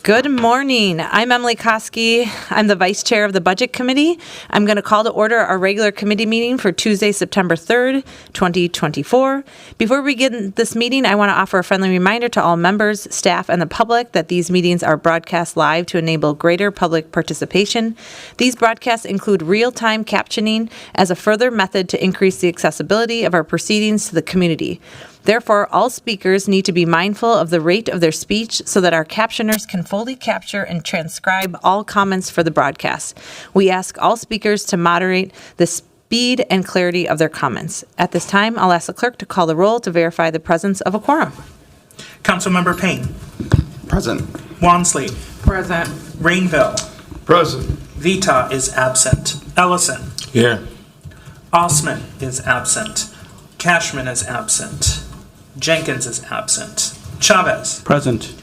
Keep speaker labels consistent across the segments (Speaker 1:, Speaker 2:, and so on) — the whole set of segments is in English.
Speaker 1: Good morning. I'm Emily Koski. I'm the Vice Chair of the Budget Committee. I'm going to call to order our regular committee meeting for Tuesday, September 3rd, 2024. Before we begin this meeting, I want to offer a friendly reminder to all members, staff, and the public that these meetings are broadcast live to enable greater public participation. These broadcasts include real-time captioning as a further method to increase the accessibility of our proceedings to the community. Therefore, all speakers need to be mindful of the rate of their speech so that our captioners can fully capture and transcribe all comments for the broadcast. We ask all speakers to moderate the speed and clarity of their comments. At this time, I'll ask the clerk to call the roll to verify the presence of a quorum.
Speaker 2: Councilmember Payne.
Speaker 3: Present.
Speaker 2: Wansley.
Speaker 4: Present.
Speaker 2: Rainville.
Speaker 3: Present.
Speaker 2: Vita is absent. Ellison.
Speaker 3: Here.
Speaker 2: Osman is absent. Cashman is absent. Jenkins is absent. Chavez.
Speaker 3: Present.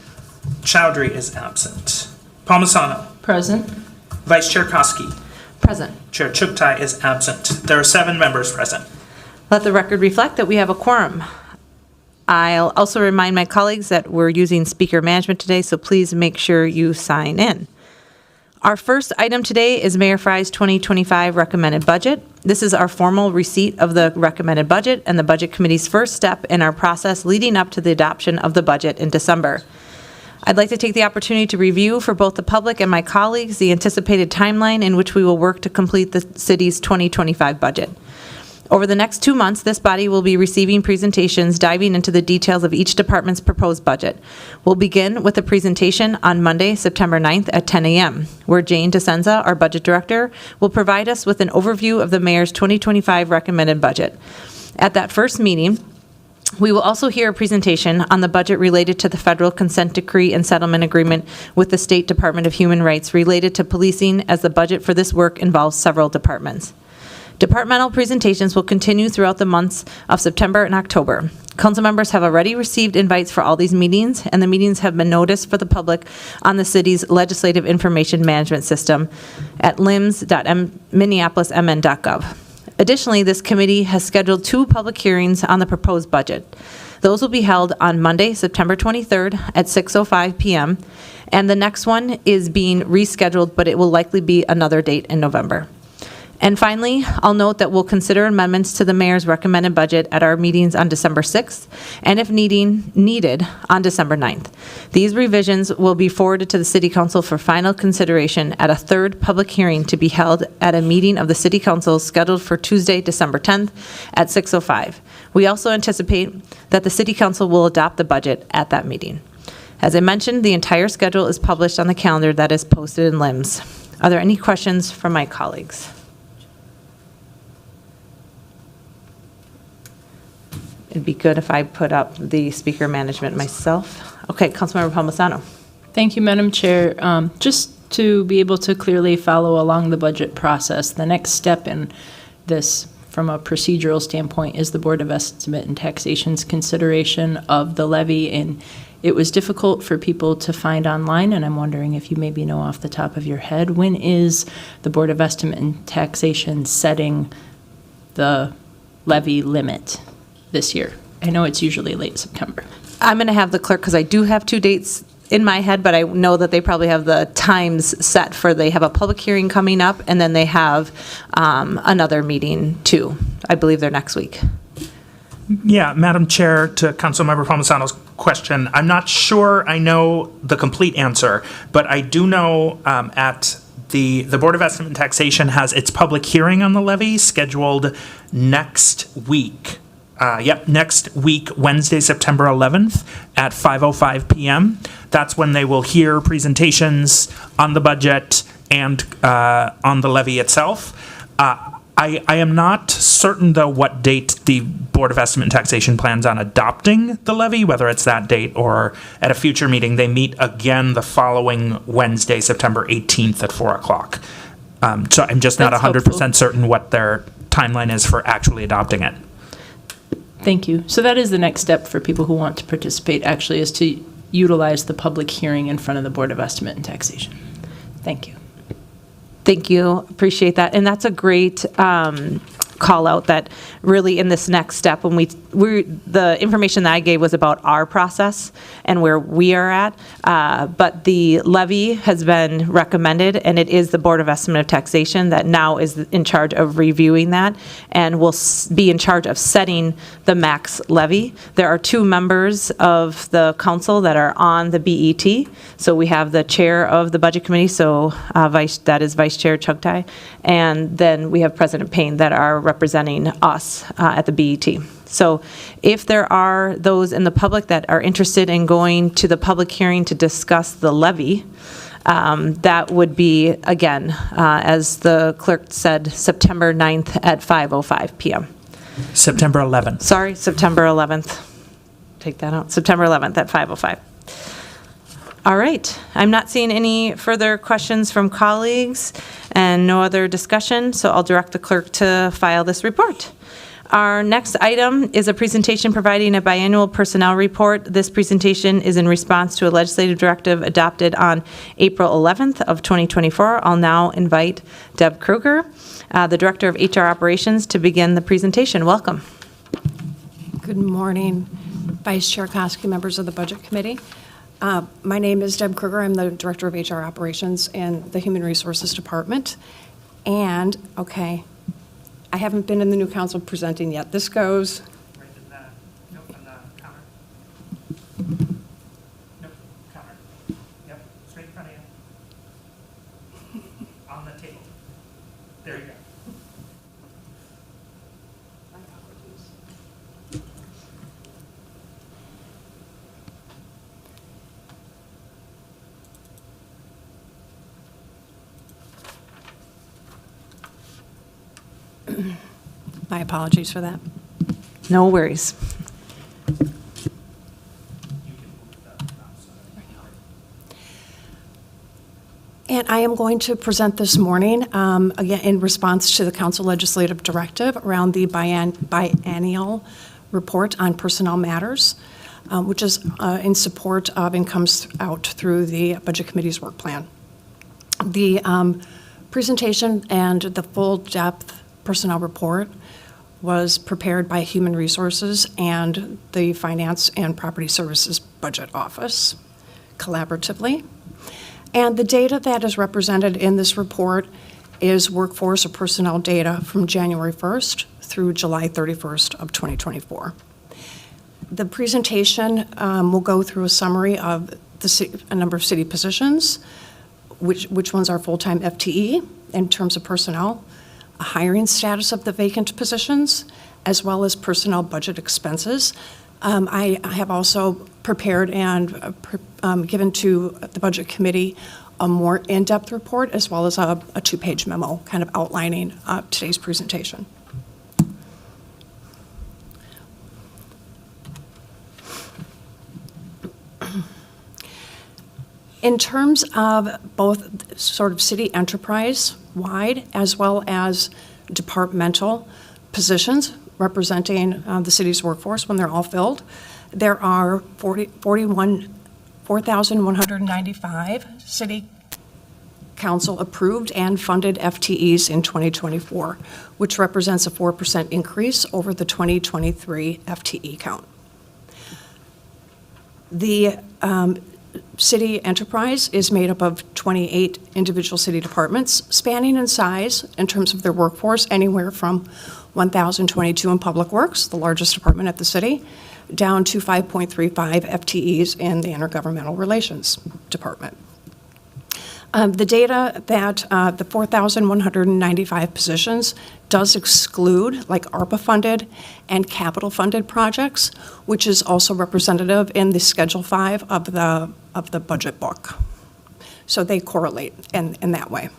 Speaker 2: Chowdhury is absent. Palmisano.
Speaker 4: Present.
Speaker 2: Vice Chair Koski.
Speaker 1: Present.
Speaker 2: Chair Chuktai is absent. There are 7 members present.
Speaker 1: Let the record reflect that we have a quorum. I'll also remind my colleagues that we're using speaker management today, so please make sure you sign in. Our first item today is Mayor Fry's 2025 recommended budget. This is our formal receipt of the recommended budget and the Budget Committee's first step in our process leading up to the adoption of the budget in December. I'd like to take the opportunity to review for both the public and my colleagues the anticipated timeline in which we will work to complete the city's 2025 budget. Over the next 2 months, this body will be receiving presentations diving into the details of each department's proposed budget. We'll begin with a presentation on Monday, September 9th at 10 a.m., where Jane DeSenza, our budget director, will provide us with an overview of the mayor's 2025 recommended budget. At that first meeting, we will also hear a presentation on the budget related to the federal consent decree and settlement agreement with the State Department of Human Rights related to policing, as the budget for this work involves several departments. Departmental presentations will continue throughout the months of September and October. Council members have already received invites for all these meetings, and the meetings have been noticed for the public on the city's legislative information management system at lims.minneapolismn.gov. Additionally, this committee has scheduled 2 public hearings on the proposed budget. Those will be held on Monday, September 23rd at 6:05 p.m., and the next one is being rescheduled, but it will likely be another date in November. And finally, I'll note that we'll consider amendments to the mayor's recommended budget at our meetings on December 6th, and if needed, on December 9th. These revisions will be forwarded to the City Council for final consideration at a 3rd public hearing to be held at a meeting of the City Council scheduled for Tuesday, December 10th at 6:05. We also anticipate that the City Council will adopt the budget at that meeting. As I mentioned, the entire schedule is published on the calendar that is posted in LIMS. Are there any questions from my colleagues? It'd be good if I put up the speaker management myself. Okay, Councilmember Palmisano.
Speaker 4: Thank you, Madam Chair. Just to be able to clearly follow along the budget process, the next step in this, from a procedural standpoint, is the Board of Estimate and Taxation's consideration of the levy. And it was difficult for people to find online, and I'm wondering if you maybe know off the top of your head, when is the Board of Estimate and Taxation setting the levy limit this year? I know it's usually late September.
Speaker 1: I'm going to have the clerk, because I do have 2 dates in my head, but I know that they probably have the times set for, they have a public hearing coming up, and then they have another meeting too. I believe they're next week.
Speaker 2: Yeah, Madam Chair, to Councilmember Palmisano's question, I'm not sure I know the complete answer, but I do know at the Board of Estimate and Taxation has its public hearing on the levy scheduled next week. Next week, Wednesday, September 11th at 5:05 p.m. That's when they will hear presentations on the budget and on the levy itself. I am not certain, though, what date the Board of Estimate and Taxation plans on adopting the levy, whether it's that date or at a future meeting. They meet again the following Wednesday, September 18th at 4 o'clock. So I'm just not 100% certain what their timeline is for actually adopting it.
Speaker 4: Thank you. So that is the next step for people who want to participate, actually, is to utilize the public hearing in front of the Board of Estimate and Taxation. Thank you.
Speaker 1: Thank you. Appreciate that. And that's a great call out that really in this next step, when the information that I gave was about our process and where we are at, but the levy has been recommended, and it is the Board of Estimate of Taxation that now is in charge of reviewing that and will be in charge of setting the max levy. There are 2 members of the council that are on the BET. So we have the chair of the Budget Committee, so that is Vice Chair Chugtai, and then we have President Payne that are representing us at the BET. So if there are those in the public that are interested in going to the public hearing to discuss the levy, that would be, again, as the clerk said, September 9th at 5:05 p.m.
Speaker 2: September 11th.
Speaker 1: Sorry, September 11th. Take that out. September 11th at 5:05. All right. I'm not seeing any further questions from colleagues and no other discussion, so I'll direct the clerk to file this report. Our next item is a presentation providing a biannual personnel report. This presentation is in response to a legislative directive adopted on April 11th of 2024. I'll now invite Deb Kruger, the Director of HR Operations, to begin the presentation. Welcome.
Speaker 5: Good morning, Vice Chair Koski, members of the Budget Committee. My name is Deb Kruger. I'm the Director of HR Operations in the Human Resources Department. And, okay, I haven't been in the new council presenting yet. This goes,
Speaker 2: Right in the, nope, on the counter. Nope, counter. Yep, straight in front of you. On the table. There you go.
Speaker 5: my apologies for that.
Speaker 1: No worries.
Speaker 5: And I am going to present this morning, again, in response to the council legislative directive around the biennial report on personnel matters, which is in support of and comes out through the Budget Committee's work plan. The presentation and the full-depth personnel report was prepared by Human Resources and the Finance and Property Services Budget Office collaboratively. And the data that is represented in this report is workforce or personnel data from January 1st through July 31st of 2024. The presentation will go through a summary of a number of city positions, which ones are full-time FTE in terms of personnel, a hiring status of the vacant positions, as well as personnel budget expenses. I have also prepared and given to the Budget Committee a more in-depth report, as well as a 2-page memo kind of outlining today's presentation. In terms of both sort of city enterprise-wide as well as departmental positions representing the city's workforce when they're all filled, there are 4,195 city council approved and funded FTEs in 2024, which represents a 4% increase over the 2023 FTE count. The city enterprise is made up of 28 individual city departments, spanning in size in terms of their workforce anywhere from 1,022 in Public Works, the largest department at the city, down to 5.35 FTEs in the Intergovernmental Relations Department. The data that the 4,195 positions does exclude like ARPA-funded and capital-funded projects, which is also representative in the Schedule 5 of the budget book. So they correlate in that way.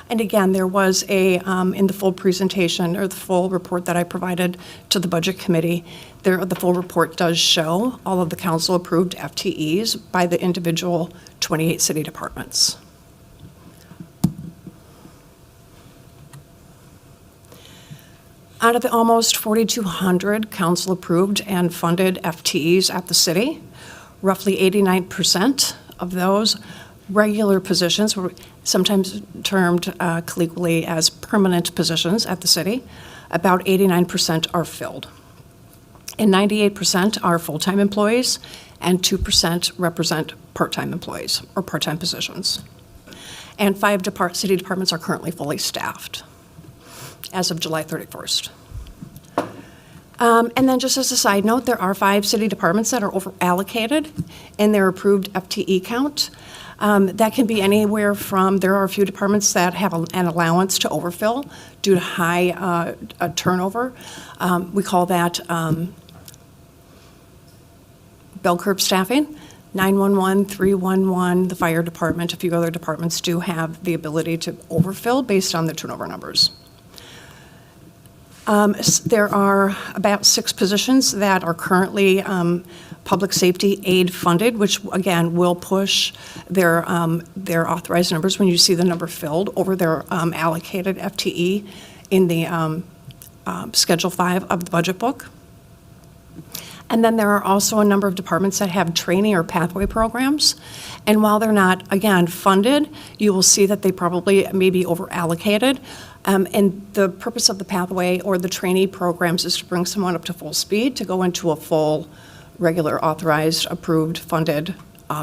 Speaker 5: And again, there was in the full presentation or the full report that I provided to the Budget Committee, the full report does show all of the council-approved FTEs by the individual 28 city departments. Out of the almost 4,200 council-approved and funded FTEs at the city, roughly 89% of those regular positions, sometimes termed colloquially as permanent positions at the city, about 89% are filled. And 98% are full-time employees, and 2% represent part-time employees or part-time positions. And 5 city departments are currently fully staffed as of July 31st. And then just as a side note, there are 5 city departments that are over-allocated in their approved FTE count. That can be anywhere from, there are a few departments that have an allowance to overfill due to high turnover. We call that bell curve staffing. 911, 311, the fire department, a few other departments do have the ability to overfill based on the turnover numbers. There are about 6 positions that are currently public safety aid funded, which again will push their authorized numbers when you see the number filled over their allocated FTE in the Schedule 5 of the budget book. And then there are also a number of departments that have training or pathway programs. And while they're not, again, funded, you will see that they probably may be over-allocated. And the purpose of the pathway or the trainee programs is to bring someone up to full speed to go into a full, regular, authorized, approved, funded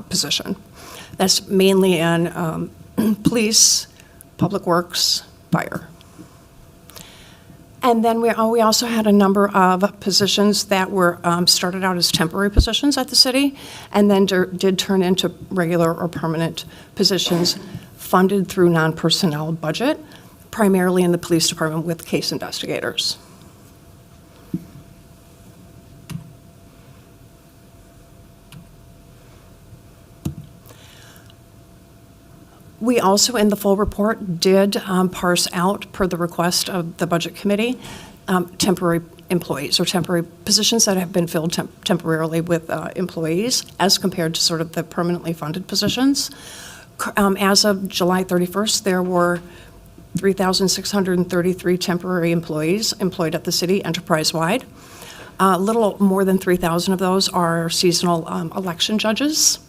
Speaker 5: position. That's mainly in police, public works, fire. And then we also had a number of positions that were started out as temporary positions at the city and then did turn into regular or permanent positions funded through non-personnel budget, primarily in the police department with case investigators. We also, in the full report, did parse out, per the request of the Budget Committee, temporary employees or temporary positions that have been filled temporarily with employees as compared to sort of the permanently funded positions. As of July 31st, there were 3,633 temporary employees employed at the city enterprise-wide. A little more than 3,000 of those are seasonal election judges.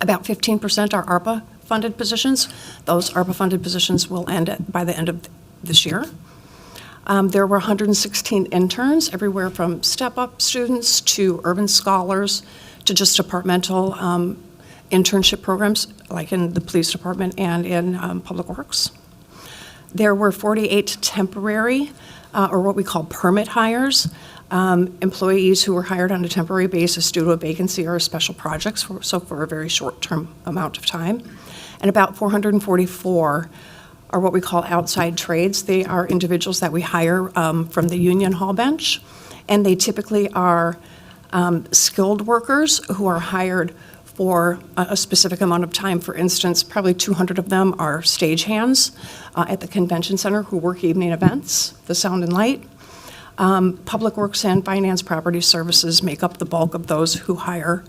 Speaker 5: About 15% are ARPA-funded positions. Those ARPA-funded positions will end by the end of this year. There were 116 interns, everywhere from step-up students to urban scholars to just departmental internship programs, like in the police department and in public works. There were 48 temporary, or what we call permit hires, employees who were hired on a temporary basis due to a vacancy or a special project, so for a very short-term amount of time. And about 444 are what we call outside trades. They are individuals that we hire from the union hall bench, and they typically are skilled workers who are hired for a specific amount of time. For instance, probably 200 of them are stagehands at the convention center who work evening events, the sound and light. Public Works and Finance Property Services make up the bulk of those who hire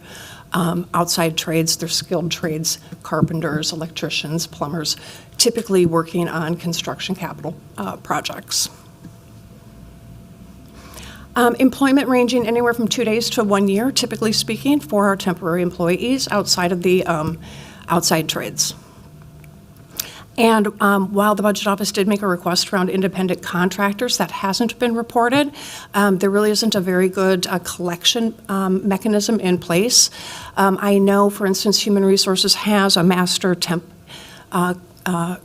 Speaker 5: outside trades. They're skilled trades, carpenters, electricians, plumbers, typically working on construction capital projects. Employment ranging anywhere from 2 days to 1 year, typically speaking, for our temporary employees outside of the outside trades. And while the Budget Office did make a request around independent contractors, that hasn't been reported. There really isn't a very good collection mechanism in place. I know, for instance, Human Resources has a master temp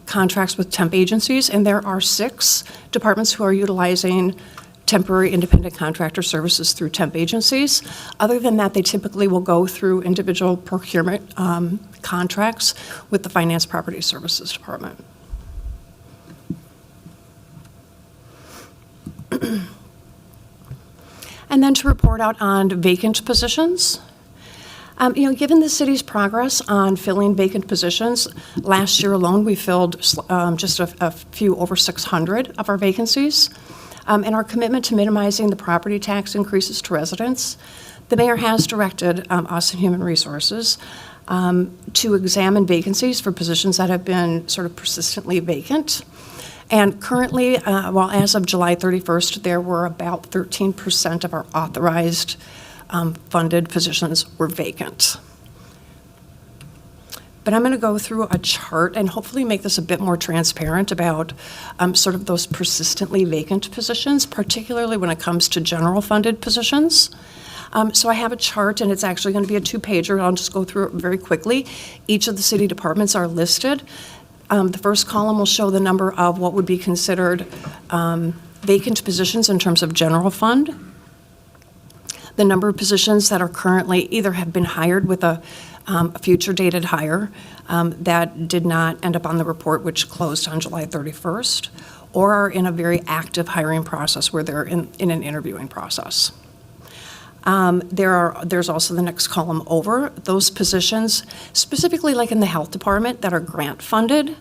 Speaker 5: contracts with temp agencies, and there are 6 departments who are utilizing temporary independent contractor services through temp agencies. Other than that, they typically will go through individual procurement contracts with the Finance Property Services Department. And then to report out on vacant positions. Given the city's progress on filling vacant positions, last year alone we filled just a few over 600 of our vacancies. And our commitment to minimizing the property tax increases to residents, the mayor has directed us in Human Resources to examine vacancies for positions that have been sort of persistently vacant. And currently, well, as of July 31st, there were about 13% of our authorized funded positions were vacant. But I'm going to go through a chart and hopefully make this a bit more transparent about sort of those persistently vacant positions, particularly when it comes to general funded positions. So I have a chart, and it's actually going to be a two-pager. I'll just go through it very quickly. Each of the city departments are listed. The first column will show the number of what would be considered vacant positions in terms of general fund. The number of positions that are currently either have been hired with a future dated hire that did not end up on the report, which closed on July 31st, or are in a very active hiring process where they're in an interviewing process. There's also the next column over, those positions, specifically like in the health department, that are grant funded.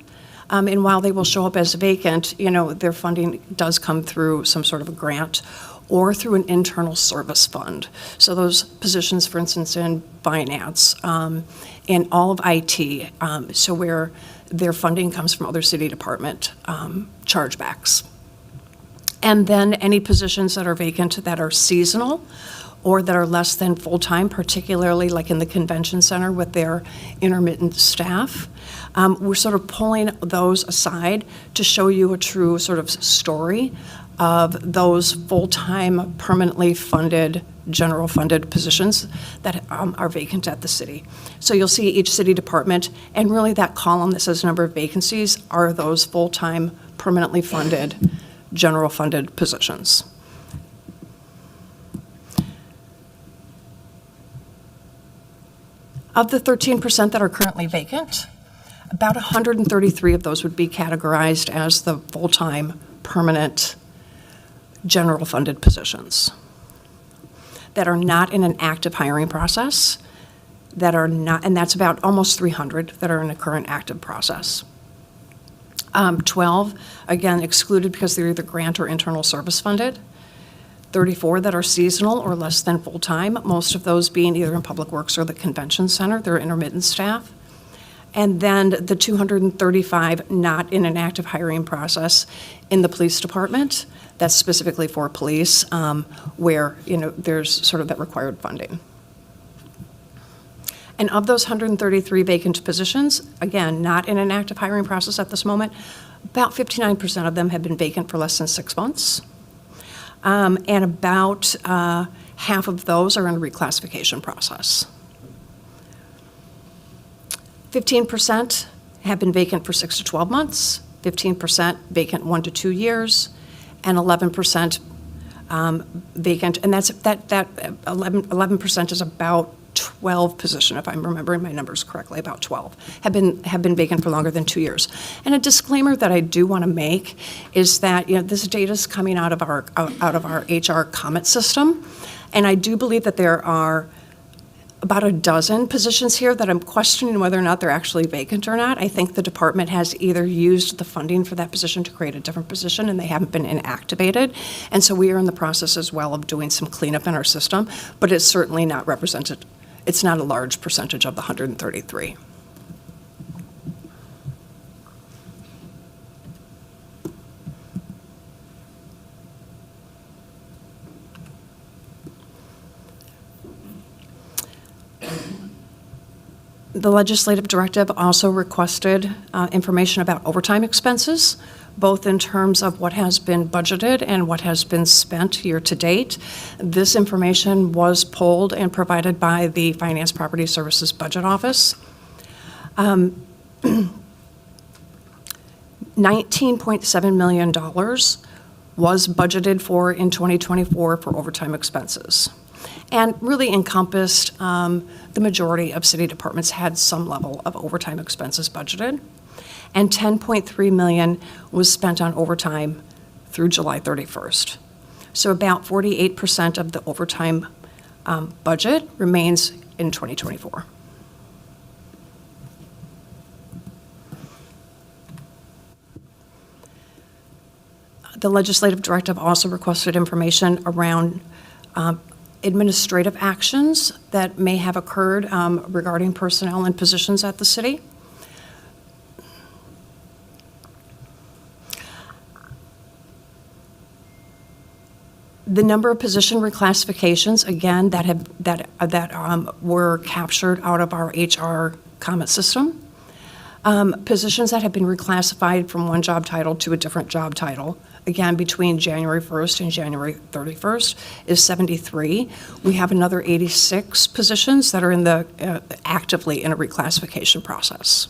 Speaker 5: And while they will show up as vacant, their funding does come through some sort of a grant or through an internal service fund. So those positions, for instance, in finance, in all of IT, so where their funding comes from other city department chargebacks. And then any positions that are vacant that are seasonal or that are less than full-time, particularly like in the convention center with their intermittent staff. We're sort of pulling those aside to show you a true sort of story of those full-time, permanently funded, general funded positions that are vacant at the city. So you'll see each city department, and really that column that says number of vacancies are those full-time, permanently funded, general funded positions. Of the 13% that are currently vacant, about 133 of those would be categorized as the full-time, permanent, general funded positions that are not in an active hiring process, that are not, and that's about almost 300 that are in a current active process. 12, again, excluded because they're either grant or internal service funded. 34 that are seasonal or less than full-time, most of those being either in Public Works or the Convention Center, they're intermittent staff. And then the 235 not in an active hiring process in the police department, that's specifically for police, where there's sort of that required funding. And of those 133 vacant positions, again, not in an active hiring process at this moment, about 59% of them have been vacant for less than 6 months. And about half of those are in a reclassification process. 15% have been vacant for 6 to 12 months, 15% vacant 1 to 2 years, and 11% vacant. And that 11% is about 12 position, if I'm remembering my numbers correctly, about 12 have been vacant for longer than 2 years. And a disclaimer that I do want to make is that this data is coming out of our HR comment system, and I do believe that there are about a dozen positions here that I'm questioning whether or not they're actually vacant or not. I think the department has either used the funding for that position to create a different position and they haven't been inactivated. And so we are in the process as well of doing some cleanup in our system, but it's certainly not represented. It's not a large percentage of the 133. The legislative directive also requested information about overtime expenses, both in terms of what has been budgeted and what has been spent year to date. This information was pulled and provided by the Finance Property Services Budget Office. $19.7 million was budgeted for in 2024 for overtime expenses, and really encompassed the majority of city departments had some level of overtime expenses budgeted, and $10.3 million was spent on overtime through July 31st. So about 48% of the overtime budget remains in 2024. The legislative directive also requested information around administrative actions that may have occurred regarding personnel and positions at the city. The number of position reclassifications, again, that were captured out of our HR comment system. Positions that have been reclassified from one job title to a different job title, again, between January 1st and January 31st, is 73. We have another 86 positions that are in the actively in a reclassification process.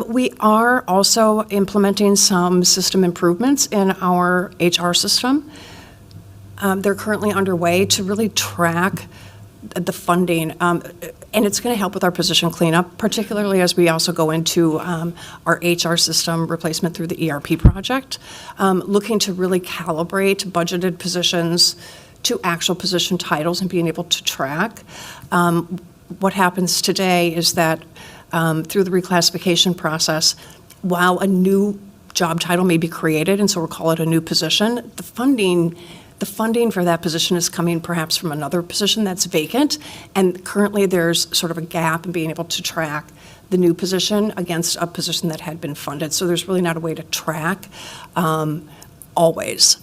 Speaker 5: We are also implementing some system improvements in our HR system. They're currently underway to really track the funding, and it's going to help with our position cleanup, particularly as we also go into our HR system replacement through the ERP project, looking to really calibrate budgeted positions to actual position titles and being able to track. What happens today is that through the reclassification process, while a new job title may be created, and so we'll call it a new position, the funding for that position is coming perhaps from another position that's vacant, and currently there's sort of a gap in being able to track the new position against a position that had been funded. So there's really not a way to track always.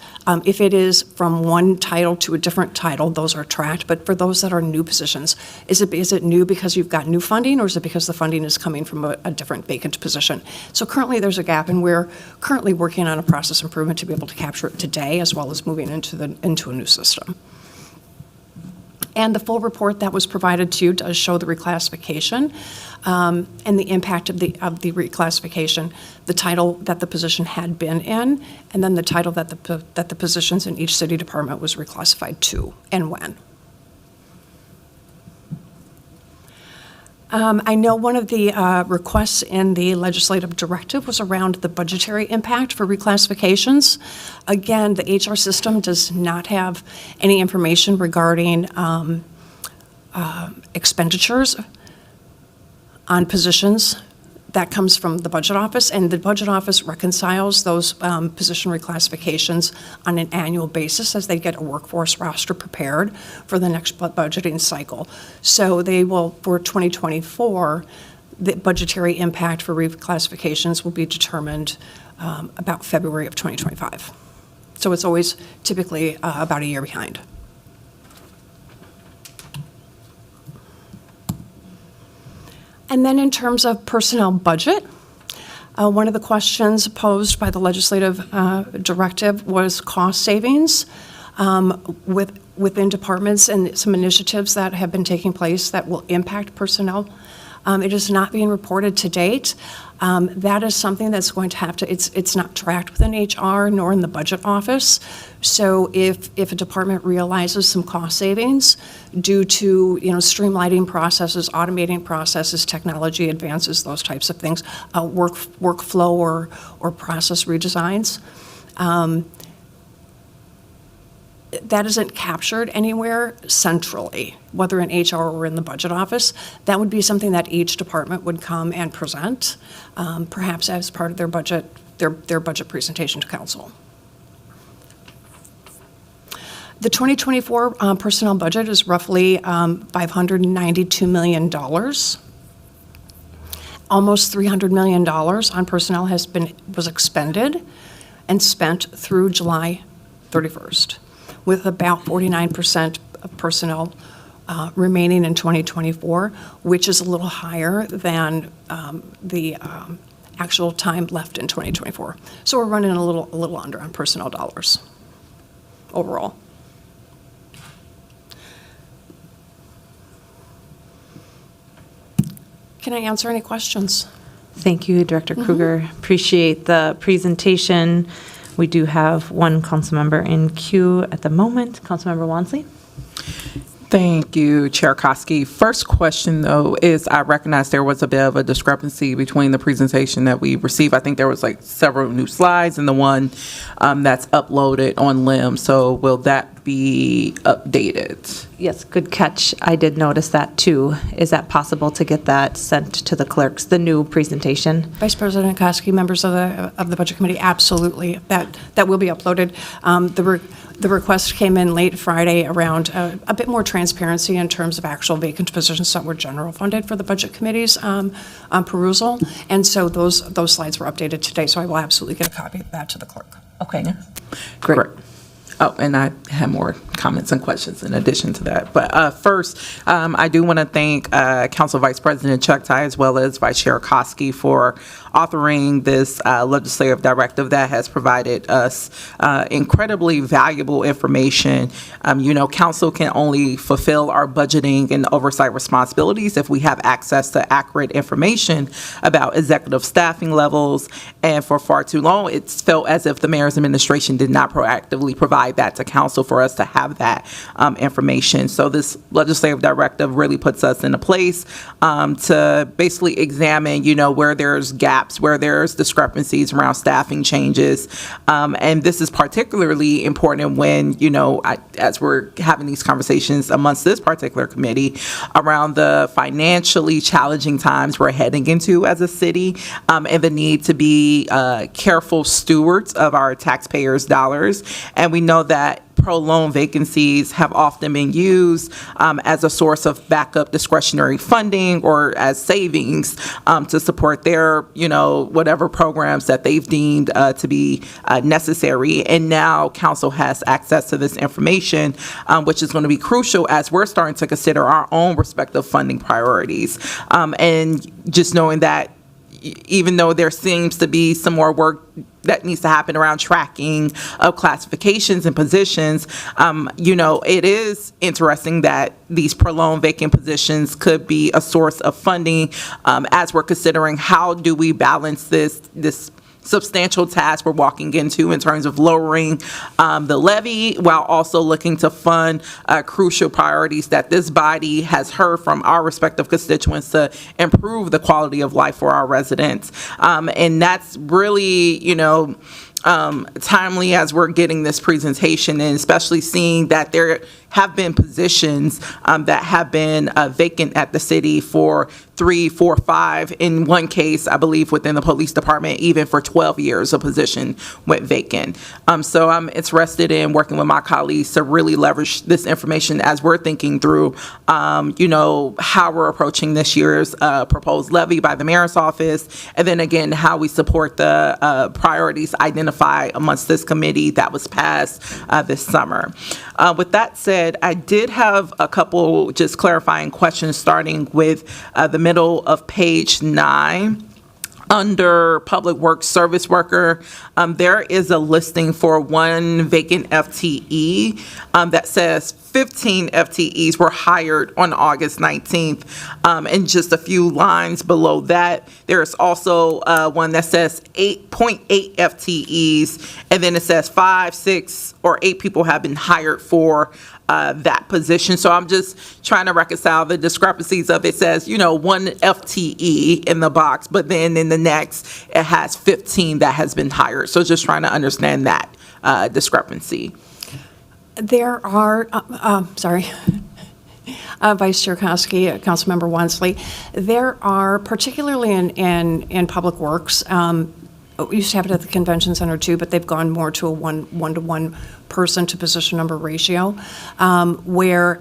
Speaker 5: If it is from one title to a different title, those are tracked. But for those that are new positions, is it new because you've got new funding, or is it because the funding is coming from a different vacant position? So currently there's a gap, and we're currently working on a process improvement to be able to capture it today, as well as moving into a new system. And the full report that was provided to you does show the reclassification and the impact of the reclassification, the title that the position had been in, and then the title that the positions in each city department was reclassified to, and when. I know one of the requests in the legislative directive was around the budgetary impact for reclassifications. Again, the HR system does not have any information regarding expenditures on positions. That comes from the budget office, and the budget office reconciles those position reclassifications on an annual basis as they get a workforce roster prepared for the next budgeting cycle. So they will, for 2024, the budgetary impact for reclassifications will be determined about February of 2025. So it's always typically about a year behind. And then in terms of personnel budget, one of the questions posed by the legislative directive was cost savings within departments and some initiatives that have been taking place that will impact personnel. It is not being reported to date. That is something that's going to have to, it's not tracked within HR nor in the budget office. So if a department realizes some cost savings due to, streamlining processes, automating processes, technology advances, those types of things, workflow or process redesigns, that isn't captured anywhere centrally, whether in HR or in the budget office. That would be something that each department would come and present, perhaps as part of their budget, their budget presentation to council. The 2024 personnel budget is roughly $592 million. Almost $300 million on personnel was expended and spent through July 31st. With about 49% of personnel remaining in 2024, which is a little higher than the actual time left in 2024. So we're running a little under on personnel dollars overall. Can I answer any questions?
Speaker 1: Thank you, Director Kruger. Appreciate the presentation. We do have one council member in queue at the moment. Councilmember Wansley.
Speaker 6: Thank you, Chair Koski. First question, though, is I recognize there was a bit of a discrepancy between the presentation that we received. I think there was several new slides and the one that's uploaded on LIM. So will that be updated?
Speaker 1: Yes, good catch. I did notice that too. Is that possible to get that sent to the clerks, the new presentation?
Speaker 5: Vice President Koski, members of the Budget Committee, absolutely. That will be uploaded. The request came in late Friday around a bit more transparency in terms of actual vacant positions that were general funded for the Budget Committee's perusal. And so those slides were updated today, so I will absolutely get a copy of that to the clerk.
Speaker 6: Okay.
Speaker 1: Great.
Speaker 6: Oh, and I have more comments and questions in addition to that. But first, I do want to thank Council Vice President Chuck Ty as well as Vice Chair Koski for authoring this legislative directive that has provided us incredibly valuable information. Council can only fulfill our budgeting and oversight responsibilities if we have access to accurate information about executive staffing levels. And for far too long, it's felt as if the mayor's administration did not proactively provide that to council for us to have that information. So this legislative directive really puts us in a place to basically examine, where there's gaps, where there's discrepancies around staffing changes. And this is particularly important when, as we're having these conversations amongst this particular committee around the financially challenging times we're heading into as a city, and the need to be careful stewards of our taxpayers' dollars. And we know that pro-loan vacancies have often been used as a source of backup discretionary funding or as savings to support their, whatever programs that they've deemed to be necessary. And now council has access to this information, which is going to be crucial as we're starting to consider our own respective funding priorities. And just knowing that even though there seems to be some more work that needs to happen around tracking of classifications and positions, it is interesting that these prolonged vacant positions could be a source of funding as we're considering how do we balance this substantial task we're walking into in terms of lowering the levy while also looking to fund crucial priorities that this body has heard from our respective constituents to improve the quality of life for our residents. And that's really, timely as we're getting this presentation, and especially seeing that there have been positions that have been vacant at the city for 3, 4, 5. In one case, I believe within the police department, even for 12 years, a position went vacant. So I'm interested in working with my colleagues to really leverage this information as we're thinking through, how we're approaching this year's proposed levy by the mayor's office, and then again, how we support the priorities identified amongst this committee that was passed this summer. With that said, I did have a couple just clarifying questions, starting with the middle of page 9. Under Public Works Service Worker, there is a listing for one vacant FTE that says 15 FTEs were hired on August 19th. And just a few lines below that, there's also one that says 8.8 FTEs, and then it says 5, 6, or 8 people have been hired for that position. So I'm just trying to reconcile the discrepancies of it says, one FTE in the box, but then in the next, it has 15 that has been hired. So just trying to understand that discrepancy.
Speaker 5: There are, Vice Chair Koski, Councilmember Wansley, there are, particularly in Public Works, we used to have it at the Convention Center too, but they've gone more to a one-to-one person to position number ratio, where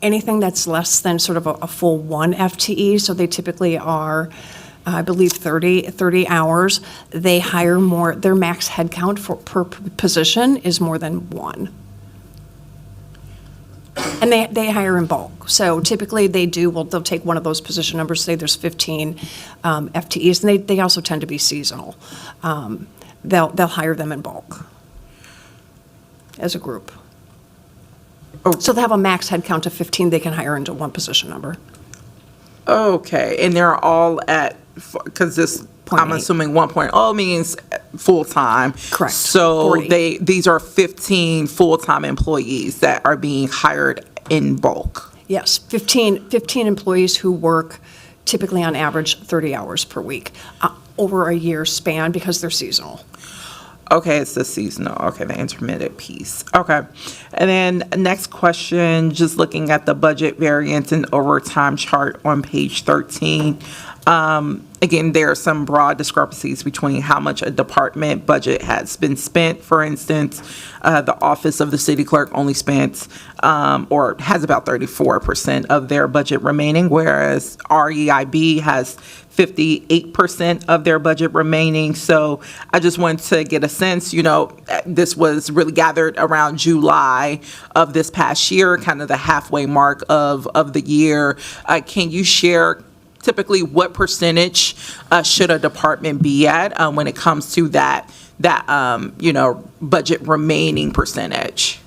Speaker 5: anything that's less than sort of a full 1 FTE, so they typically are, I believe, 30 hours, they hire more, their max headcount per position is more than 1. And they hire in bulk. So typically they'll take one of those position numbers, say there's 15 FTEs, and they also tend to be seasonal. They'll hire them in bulk as a group. So they have a max headcount of 15 they can hire into one position number.
Speaker 6: Okay, and they're all at, because this, I'm
Speaker 5: 0.8.
Speaker 6: assuming 1.0 means full-time.
Speaker 5: Correct.
Speaker 6: So
Speaker 5: 40.
Speaker 6: these are 15 full-time employees that are being hired in bulk.
Speaker 5: Yes, 15 employees who work typically on average 30 hours per week over a year span because they're seasonal.
Speaker 6: Okay, it's the seasonal. Okay, the intermittent piece. Okay. And then next question, just looking at the budget variance and overtime chart on page 13. Again, there are some broad discrepancies between how much a department budget has been spent. For instance, the Office of the City Clerk only spent or has about 34% of their budget remaining, whereas REIB has 58% of their budget remaining. So I just wanted to get a sense, this was really gathered around July of this past year, kind of the halfway mark of the year. Can you share typically what percentage should a department be at when it comes to that budget remaining percentage?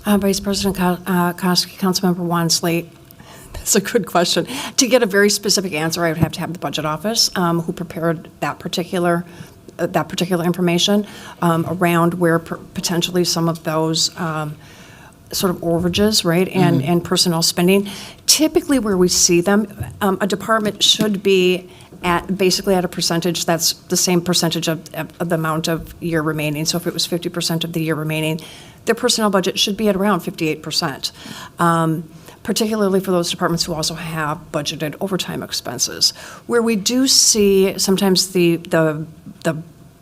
Speaker 5: Vice President Koski, Councilmember Wansley, that's a good question. To get a very specific answer, I would have to have the Budget Office who prepared that particular information around where potentially some of those sort of overages, right, and personnel spending. Typically where we see them, a department should be basically at a percentage that's the same percentage of the amount of year remaining. So if it was 50% of the year remaining, their personnel budget should be at around 58%. Particularly for those departments who also have budgeted overtime expenses. Where we do see sometimes the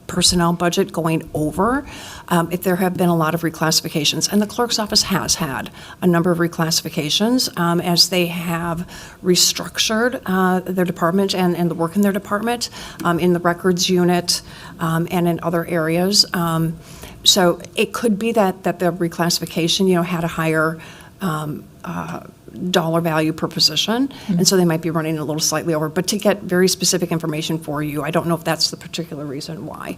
Speaker 5: personnel budget going over, if there have been a lot of reclassifications. And the clerk's office has had a number of reclassifications as they have restructured their department and the work in their department, in the records unit and in other areas. So it could be that the reclassification, had a higher dollar value per position, and so they might be running a little slightly over. But to get very specific information for you, I don't know if that's the particular reason why.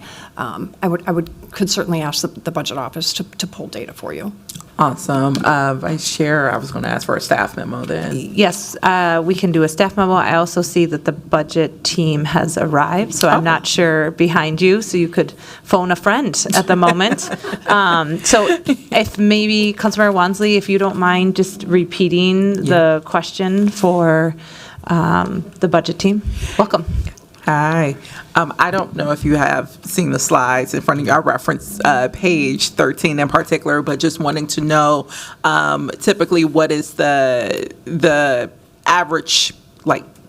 Speaker 5: Could certainly ask the Budget Office to pull data for you.
Speaker 6: Awesome. Vice Chair, I was going to ask for a staff memo then.
Speaker 1: Yes, we can do a staff memo. I also see that the budget team has arrived, so I'm not sure behind you, so you could phone a friend at the moment. So if maybe, Councilmember Wansley, if you don't mind just repeating the question for the budget team. Welcome.
Speaker 6: Hi. I don't know if you have seen the slides in front of you. I referenced page 13 in particular, but just wanting to know typically what is the average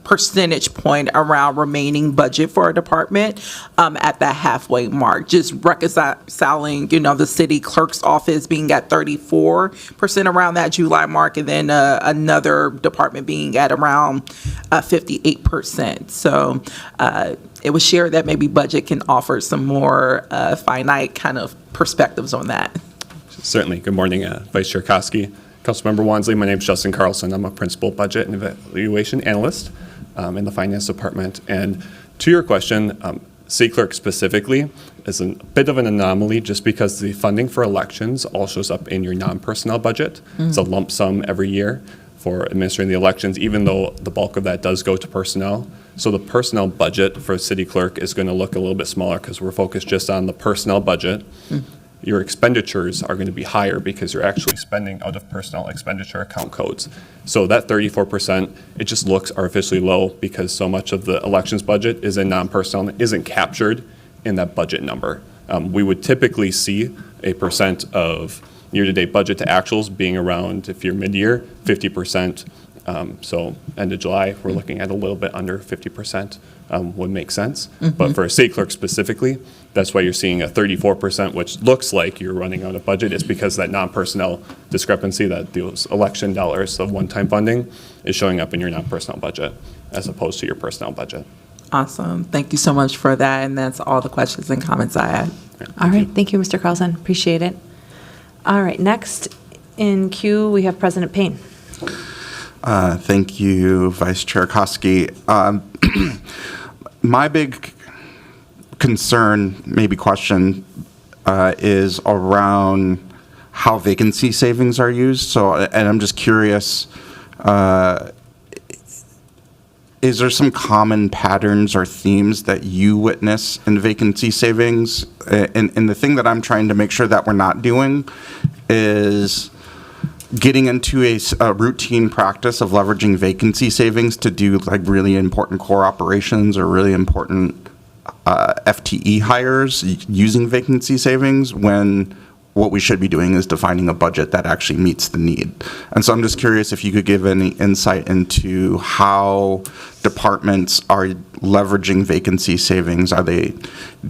Speaker 6: percentage point around remaining budget for a department at that halfway mark, just reconciling, the city clerk's office being at 34% around that July mark, and then another department being at around 58%. So it was shared that maybe budget can offer some more finite kind of perspectives on that.
Speaker 7: Certainly. Good morning, Vice Chair Koski. Councilmember Wansley, my name is Justin Carlson. I'm a principal budget and evaluation analyst in the finance department. And to your question, city clerk specifically is a bit of an anomaly just because the funding for elections all shows up in your non-personnel budget. It's a lump sum every year for administering the elections, even though the bulk of that does go to personnel. So the personnel budget for city clerk is going to look a little bit smaller because we're focused just on the personnel budget. Your expenditures are going to be higher because you're actually spending out of personnel expenditure account codes. So that 34%, it just looks artificially low because so much of the elections budget is in non-personnel and isn't captured in that budget number. We would typically see a percent of year-to-date budget to actuals being around, if you're mid-year, 50%. So end of July, we're looking at a little bit under 50%. Would make sense. But for a city clerk specifically, that's why you're seeing a 34%, which looks like you're running out of budget. It's because that non-personnel discrepancy, that those election dollars of one-time funding is showing up in your non-personnel budget as opposed to your personnel budget.
Speaker 6: Awesome. Thank you so much for that. And that's all the questions and comments I had.
Speaker 1: All right. Thank you, Mr. Carlson. Appreciate it. All right. Next in queue, we have President Payne.
Speaker 3: Thank you, Vice Chair Koski. My big concern, maybe question, is around how vacancy savings are used. So, and I'm just curious, is there some common patterns or themes that you witness in vacancy savings? And the thing that I'm trying to make sure that we're not doing is getting into a routine practice of leveraging vacancy savings to do really important core operations or really important FTE hires using vacancy savings when what we should be doing is defining a budget that actually meets the need. And so I'm just curious if you could give any insight into how departments are leveraging vacancy savings. Are they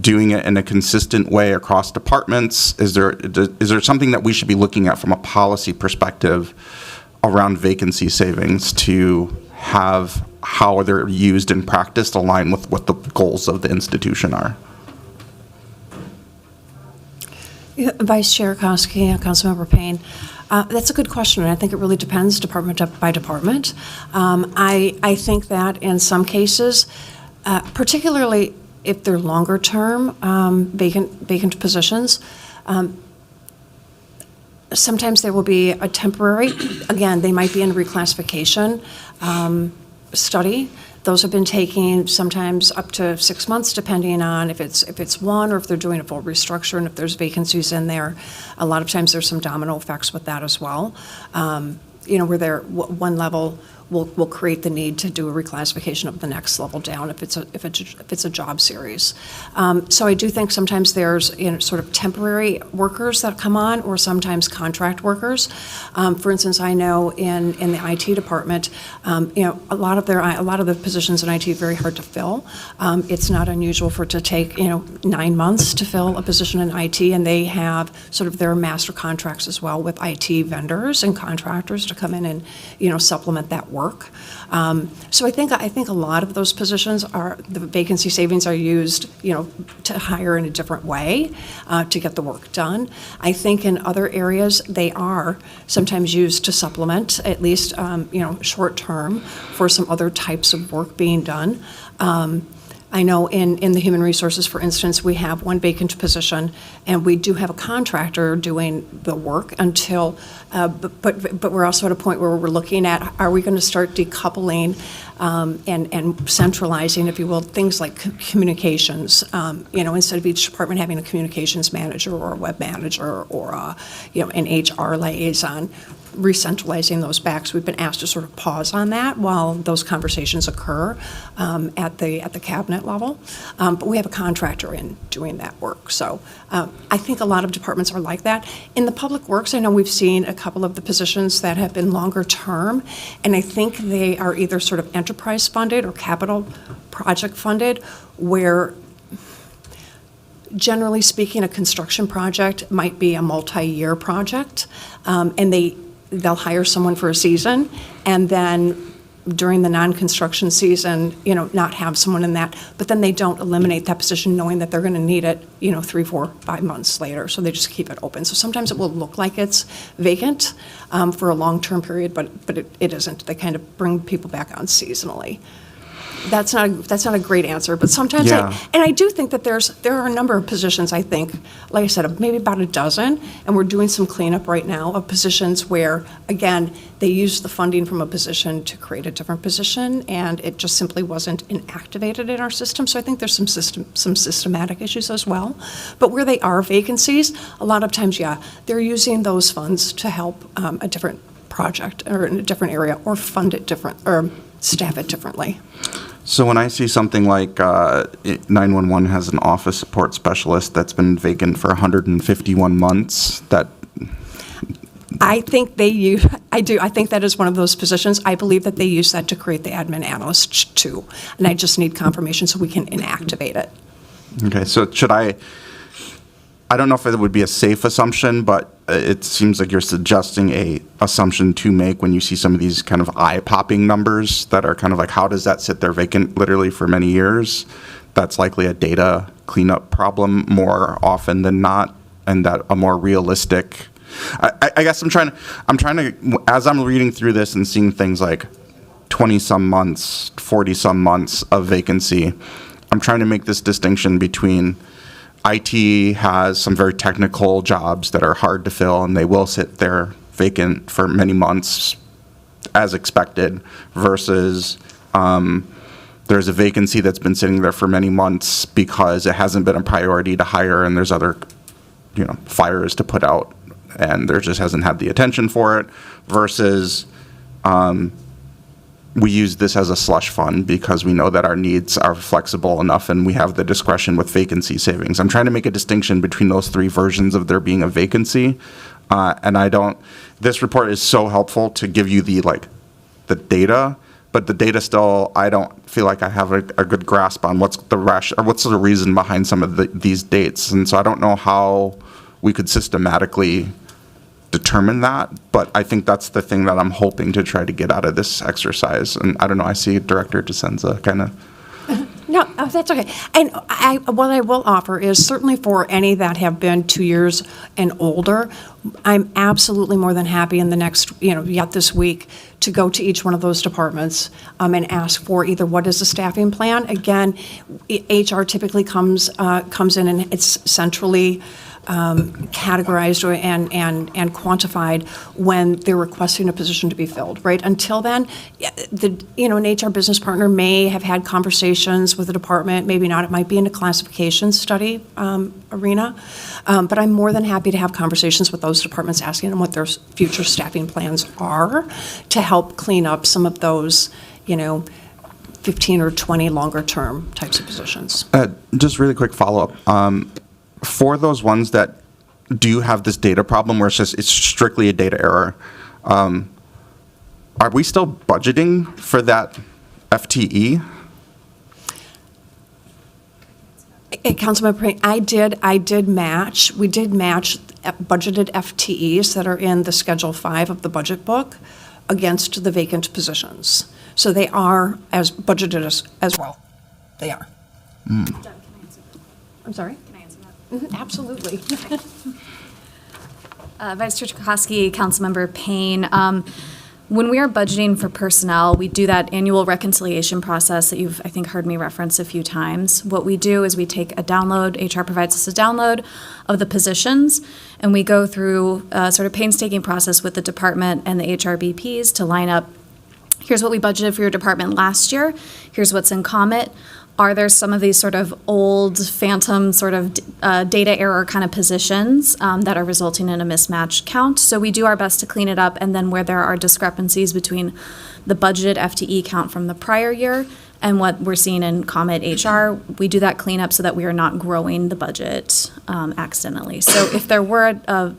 Speaker 3: doing it in a consistent way across departments? Is there something that we should be looking at from a policy perspective around vacancy savings to have how they're used in practice align with what the goals of the institution are?
Speaker 5: Yeah, Vice Chair Koski and Councilmember Payne, that's a good question, and I think it really depends department by department. I think that in some cases, particularly if they're longer term vacant positions, sometimes there will be a temporary, again, they might be in reclassification study. Those have been taking sometimes up to 6 months, depending on if it's one or if they're doing a full restructure and if there's vacancies in there. A lot of times there's some domino effects with that as well. Where one level will create the need to do a reclassification of the next level down if it's a job series. So I do think sometimes there's sort of temporary workers that come on, or sometimes contract workers. For instance, I know in the IT department, a lot of the positions in IT are very hard to fill. It's not unusual for it to take 9 months to fill a position in IT, and they have sort of their master contracts as well with IT vendors and contractors to come in and supplement that work. So I think a lot of those positions the vacancy savings are used, to hire in a different way to get the work done. I think in other areas they are sometimes used to supplement, at least short term, for some other types of work being done. I know in the human resources, for instance, we have one vacant position, and we do have a contractor doing the work until, but we're also at a point where we're looking at, are we going to start decoupling and centralizing, if you will, things like communications, instead of each department having a communications manager or a web manager or an HR liaison, re-centralizing those back. So we've been asked to sort of pause on that while those conversations occur at the cabinet level. But we have a contractor in doing that work. So I think a lot of departments are like that. In the public works, I know we've seen a couple of the positions that have been longer term, and I think they are either sort of enterprise funded or capital project funded, where generally speaking, a construction project might be a multi-year project, and they'll hire someone for a season, and then during the non-construction season, not have someone in that, but then they don't eliminate that position knowing that they're going to need it, 3, 4, 5 months later, so they just keep it open. So sometimes it will look like it's vacant for a long-term period, but it isn't. They kind of bring people back on seasonally. That's not a great answer, but sometimes I do think that there are a number of positions, I think, like I said, maybe about a dozen, and we're doing some cleanup right now of positions where, again, they used the funding from a position to create a different position, and it just simply wasn't inactivated in our system. So I think there's some systematic issues as well. But where they are vacancies, a lot of times, they're using those funds to help a different project or in a different area, or fund it different, or staff it differently.
Speaker 3: So when I see something like 911 has an office support specialist that's been vacant for 151 months,
Speaker 5: I think I think that is one of those positions. I believe that they use that to create the admin analyst too. And I just need confirmation so we can inactivate it.
Speaker 3: Okay, so I don't know if it would be a safe assumption, but it seems like you're suggesting a assumption to make when you see some of these kind of eye-popping numbers that are kind of like, how does that sit there vacant literally for many years? That's likely a data cleanup problem more often than not, and that a more realistic. I guess I'm trying to, as I'm reading through this and seeing things like 20-some months, 40-some months of vacancy, I'm trying to make this distinction between IT has some very technical jobs that are hard to fill, and they will sit there vacant for many months as expected, versus there's a vacancy that's been sitting there for many months because it hasn't been a priority to hire, and there's other fires to put out, and there just hasn't had the attention for it, versus we use this as a slush fund because we know that our needs are flexible enough and we have the discretion with vacancy savings. I'm trying to make a distinction between those three versions of there being a vacancy. And this report is so helpful to give you the data, but the data still, I don't feel like I have a good grasp on what's the reason behind some of these dates. And so I don't know how we could systematically determine that, but I think that's the thing that I'm hoping to try to get out of this exercise. And I don't know, I see Director DeSenza kind of.
Speaker 5: No, that's okay. And what I will offer is certainly for any that have been 2 years and older, I'm absolutely more than happy in the next, yet this week, to go to each one of those departments and ask for either what is the staffing plan. Again, HR typically comes in and it's centrally categorized and quantified when they're requesting a position to be filled, right? Until then, an HR business partner may have had conversations with the department, maybe not, it might be in a classification study arena, but I'm more than happy to have conversations with those departments, asking them what their future staffing plans are to help clean up some of those, 15 or 20 longer term types of positions.
Speaker 3: Just really quick follow-up. For those ones that do have this data problem where it's strictly a data error, are we still budgeting for that FTE?
Speaker 5: Councilmember Payne, we did match budgeted FTEs that are in the Schedule 5 of the budget book against the vacant positions. So they are as budgeted as well. They are.
Speaker 8: Doug, can I answer that?
Speaker 5: I'm sorry?
Speaker 8: Can I answer that?
Speaker 5: Absolutely.
Speaker 8: Vice Chair Chakosky, Councilmember Payne, when we are budgeting for personnel, we do that annual reconciliation process that you've, I think, heard me reference a few times. What we do is we take a download, HR provides us a download of the positions, and we go through a sort of painstaking process with the department and the HRBPs to line up, here's what we budgeted for your department last year, here's what's in COMET. Are there some of these sort of old phantom sort of data error kind of positions that are resulting in a mismatch count? So we do our best to clean it up, and then where there are discrepancies between the budgeted FTE count from the prior year and what we're seeing in COMET HR, we do that cleanup so that we are not growing the budget accidentally. So if there were a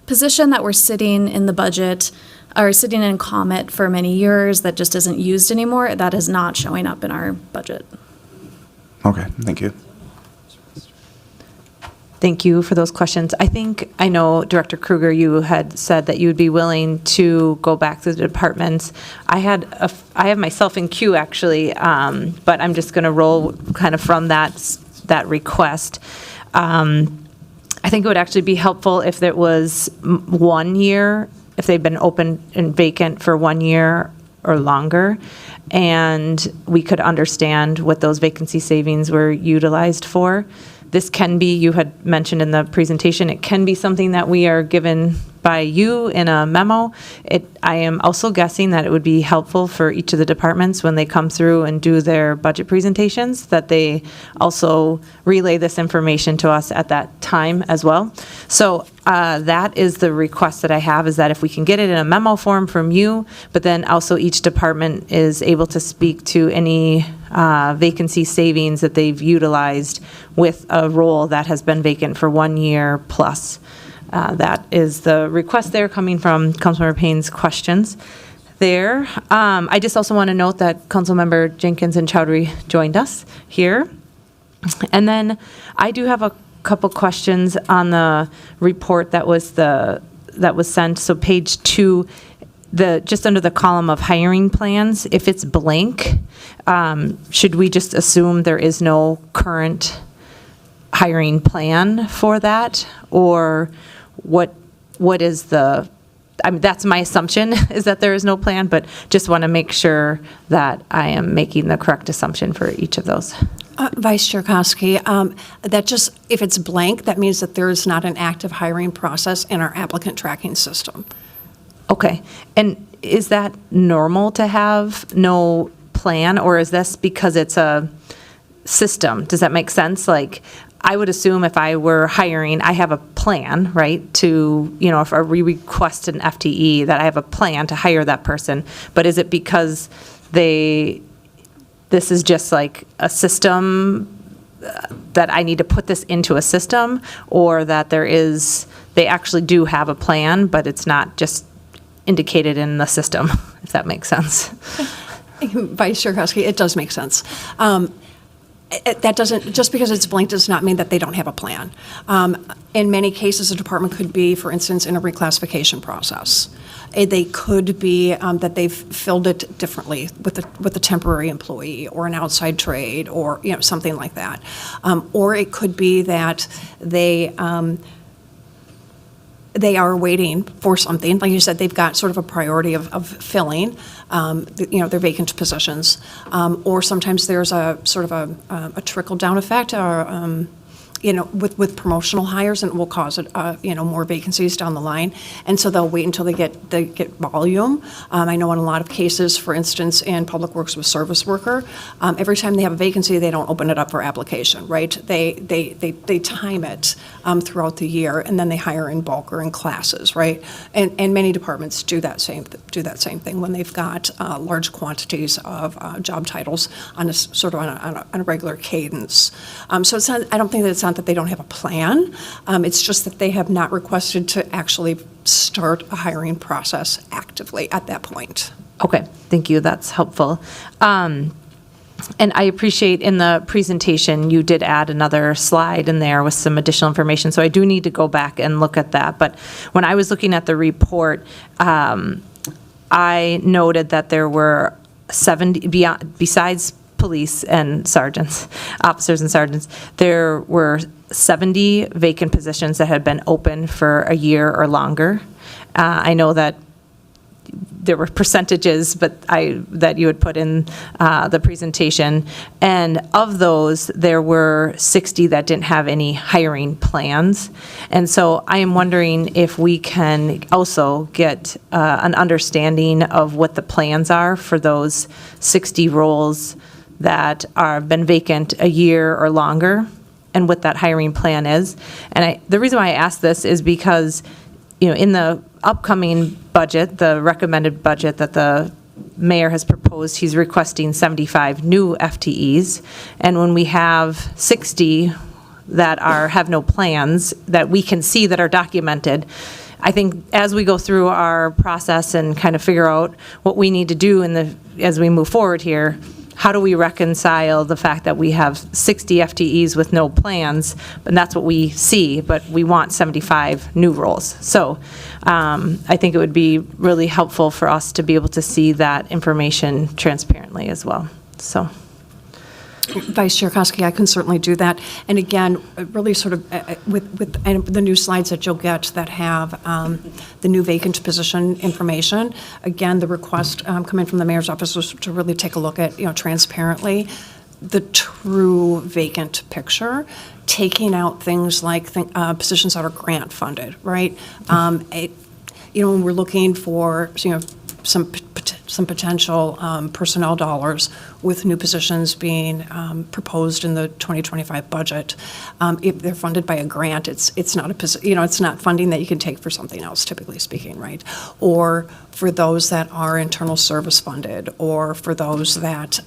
Speaker 8: position that we're sitting in the budget or sitting in COMET for many years that just isn't used anymore, that is not showing up in our budget.
Speaker 3: Okay, thank you.
Speaker 1: Thank you for those questions. I know, Director Kruger, you had said that you would be willing to go back to the departments. I have myself in queue, actually, but I'm just going to roll kind of from that request. I think it would actually be helpful if it was 1 year, if they've been open and vacant for 1 year or longer, and we could understand what those vacancy savings were utilized for. This can be, you had mentioned in the presentation, it can be something that we are given by you in a memo. I am also guessing that it would be helpful for each of the departments when they come through and do their budget presentations, that they also relay this information to us at that time as well. So that is the request that I have, is that if we can get it in a memo form from you, but then also each department is able to speak to any vacancy savings that they've utilized with a role that has been vacant for 1 year plus. That is the request there coming from Councilmember Payne's questions there. I just also want to note that Councilmember Jenkins and Chowdhury joined us here. And then I do have a couple questions on the report that was sent. So page 2, just under the column of hiring plans, if it's blank, should we just assume there is no current hiring plan for that? Or what is that's my assumption, is that there is no plan, but just want to make sure that I am making the correct assumption for each of those.
Speaker 5: Vice Chair Kosky, if it's blank, that means that there is not an active hiring process in our applicant tracking system.
Speaker 1: Okay. And is that normal to have no plan, or is this because it's a system? Does that make sense? Like, I would assume if I were hiring, I have a plan, right, to, if we request an FTE, that I have a plan to hire that person. But is it because this is just like a system that I need to put this into a system, or that they actually do have a plan, but it's not just indicated in the system, if that makes sense.
Speaker 5: Vice Chair Koski, it does make sense. That doesn't, just because it's blank does not mean that they don't have a plan. In many cases, a department could be, for instance, in a reclassification process. They could be that they've filled it differently with a temporary employee or an outside trade, or something like that. Or it could be that they are waiting for something. Like you said, they've got sort of a priority of filling, their vacant positions. Or sometimes there's a sort of a trickle-down effect, or, with promotional hires, and it will cause, more vacancies down the line. And so they'll wait until they get volume. I know in a lot of cases, for instance, in Public Works with service worker, every time they have a vacancy, they don't open it up for application, right? They time it throughout the year, and then they hire in bulk or in classes, right? And many departments do that same thing when they've got large quantities of job titles on a sort of on a regular cadence. So it's not, I don't think that it's not that they don't have a plan. It's just that they have not requested to actually start a hiring process actively at that point.
Speaker 1: Okay, thank you. That's helpful. And I appreciate in the presentation, you did add another slide in there with some additional information. So I do need to go back and look at that. But when I was looking at the report, I noted that there were 70, besides police and sergeants, officers and sergeants, there were 70 vacant positions that had been open for a year or longer. I know that there were percentages, but that you had put in the presentation, and of those, there were 60 that didn't have any hiring plans. And so I am wondering if we can also get an understanding of what the plans are for those 60 roles that have been vacant a year or longer, and what that hiring plan is. And the reason why I ask this is because, in the upcoming budget, the recommended budget that the mayor has proposed, he's requesting 75 new FTEs. And when we have 60 that have no plans that we can see that are documented, I think as we go through our process and kind of figure out what we need to do as we move forward here, how do we reconcile the fact that we have 60 FTEs with no plans, and that's what we see, but we want 75 new roles. So I think it would be really helpful for us to be able to see that information transparently as well. So.
Speaker 5: Vice Chair Koski, I can certainly do that. And again, really sort of with the new slides that you'll get that have the new vacant position information, again, the request coming from the mayor's office was to really take a look at, transparently the true vacant picture, taking out things like positions that are grant funded, right? When we're looking for, some potential personnel dollars with new positions being proposed in the 2025 budget. If they're funded by a grant, it's not it's not funding that you can take for something else, typically speaking, right? Or for those that are internal service funded, or for those that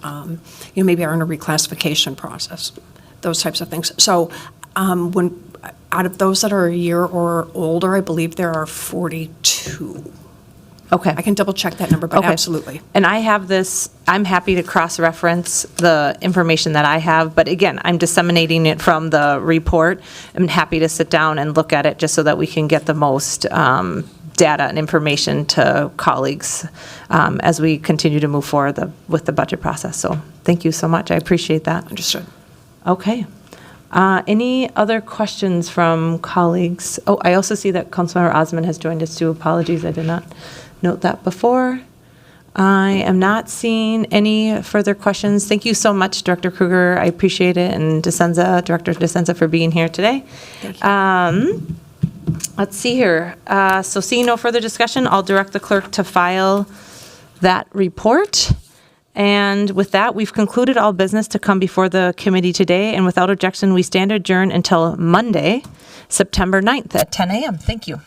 Speaker 5: maybe are in a reclassification process, those types of things. So when out of those that are a year or older, I believe there are 42.
Speaker 1: Okay.
Speaker 5: I can double check that number, but
Speaker 1: Okay.
Speaker 5: absolutely.
Speaker 1: And I have this, I'm happy to cross-reference the information that I have, but again, I'm disseminating it from the report. I'm happy to sit down and look at it just so that we can get the most data and information to colleagues as we continue to move forward with the budget process. So thank you so much. I appreciate that.
Speaker 5: Understood.
Speaker 1: Okay. Any other questions from colleagues? Oh, I also see that Councilmember Osmond has joined us too. Apologies, I did not note that before. I am not seeing any further questions. Thank you so much, Director Kruger. I appreciate it, and Director DeSenza for being here today.
Speaker 5: Thank you.
Speaker 1: Let's see here. So seeing no further discussion, I'll direct the clerk to file that report. And with that, we've concluded all business to come before the committee today. And without objection, we stand adjourned until Monday, September 9th at 10 a.m. Thank you.